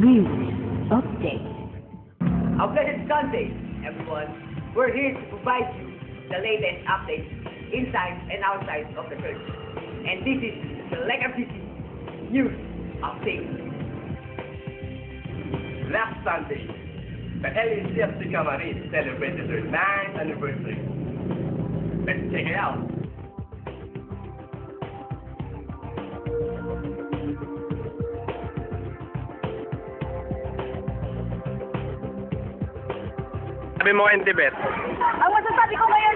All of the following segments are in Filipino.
News Update. A blessed Sunday, everyone. We're here to provide you the latest updates inside and outside of the church. And this is the Legacy News Update. Last Sunday, the LACFC Camarines celebrated their 9th anniversary. Let's check it out. Sabi mo ngayon, Tibet. Ang masasabi ko ngayon,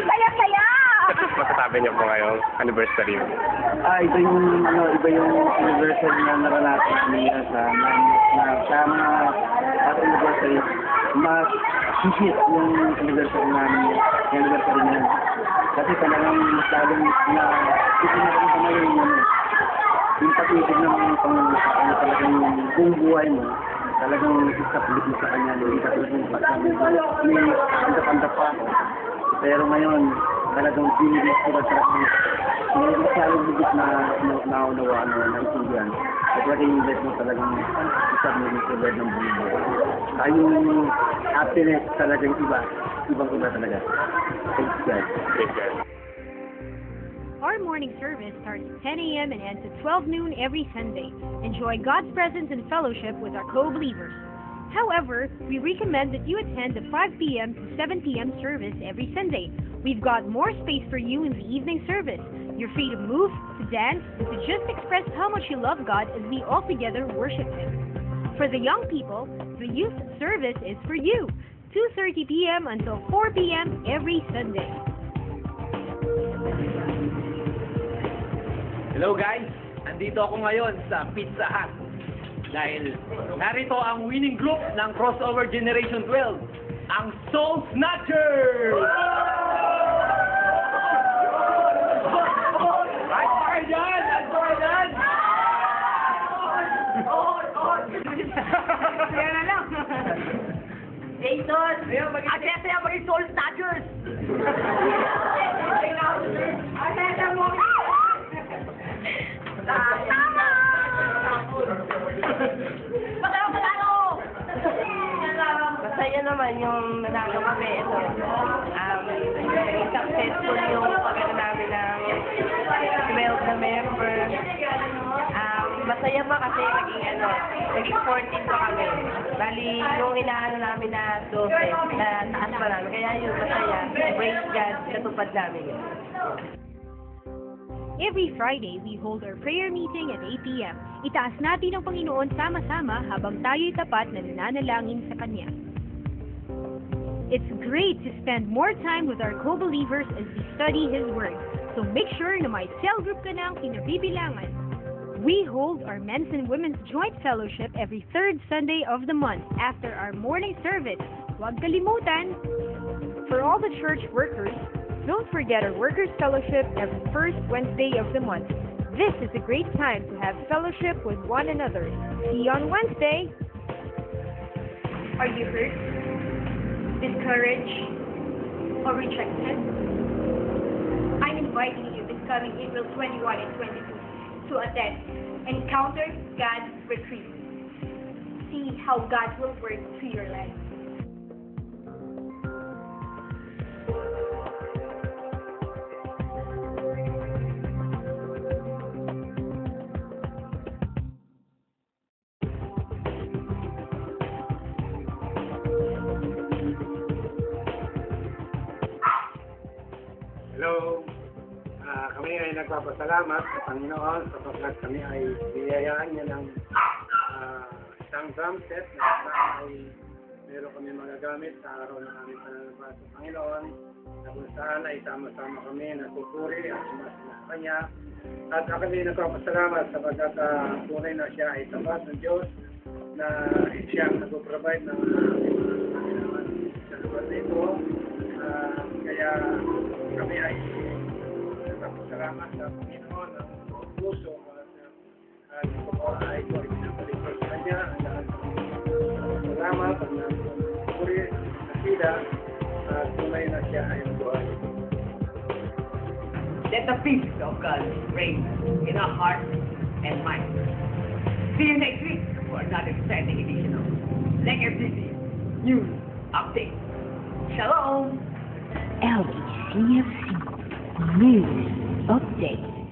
saya-saya! Masasabi niyo po ngayong anniversary. Iba yung anniversary na naranasan namin sa mga anniversary, mas hihit yung anniversary namin, yung anniversary na yun. Kasi talagang mas lalong na itinakita ko ngayon yung pag-ibig ng Panginoon sa kanya, talagang yung buong buhay mo, talagang isapulit mo sa kanya, hindi ka talagang may andap-andap pa ako. Pero ngayon, talagang pinilis ko na talagang masyadong higit na naunawaan mo, naintindihan. At talagang yung invest mo talagang isapulit sa bed ng buong buhay. Ay yung happiness talagang ibang-iba talaga. Thanks, guys. Thanks, guys. Our morning service starts at 10 a.m. and ends at 12 noon every Sunday. Enjoy God's presence and fellowship with our co-believers. However, we recommend that you attend the 5 p.m. to 7 p.m. service every Sunday. We've got more space for you in the evening service. You're free to move, to dance, and to just express how much you love God as we all together worship Him. For the young people, the youth service is for you. 2:30 p.m. until 4 p.m. every Sunday. Hello guys! Andito ako ngayon sa Pizza Hut dahil narito ang winning group ng Crossover Generation 12, ang Soul Snatchers! Right pa dyan! Right pa dyan! Kaya na lang. Jason! Asya-asya maging Soul Snatchers! Asya-asya mo! Masaya naman yung nanalo kami. Ito, successful yung pagkano namin ng 12 na member. Masaya pa kasi naging 14 pa kami. Bali, yung inaano namin na 12, na taas pa namin. Kaya yun, masaya. Praise God, natupad namin yun. Every Friday, we hold our prayer meeting at 8 p.m. Itaas natin ang Panginoon sama-sama habang tayo'y tapat na nananalangin sa Kanya. It's great to spend more time with our co-believers as we study His Word. So make sure na may cell group ka ng kinabibilangan. We hold our men's and women's joint fellowship every third Sunday of the month after our morning service. Huwag kalimutan! For all the church workers, don't forget our Workers' Fellowship every first Wednesday of the month. This is a great time to have fellowship with one another. See you on Wednesday! Are you hurt, discouraged, or rejected? I'm inviting you this coming April 21 and 22 to attend Encounter God's Retreat. See how God will work through your life. Hello. Kami ay nagpapasalamat sa Panginoon sapagkat kami ay biyayaan niya ng isang drum set na ay meron kami magagamit sa araw ng aming pananabas sa Panginoon na kung saan ay sama-sama kami natuturi at sumasama sa Kanya. At kami nagpapasalamat sapagkat tunay na siya ay tapat ng Diyos na siya ang nag-provide ng aming kailangan sa lugar nito. Kaya kami ay nagpapasalamat sa Panginoon ng buong puso at ito ay ito ay pinapalipad sa Kanya. Salamat at puri at sila at tunay na siya ay buhay. Let the peace of God reign in our hearts and minds. See you next week for another exciting edition of Like FCC News Update. Shalom! LECFC News Update.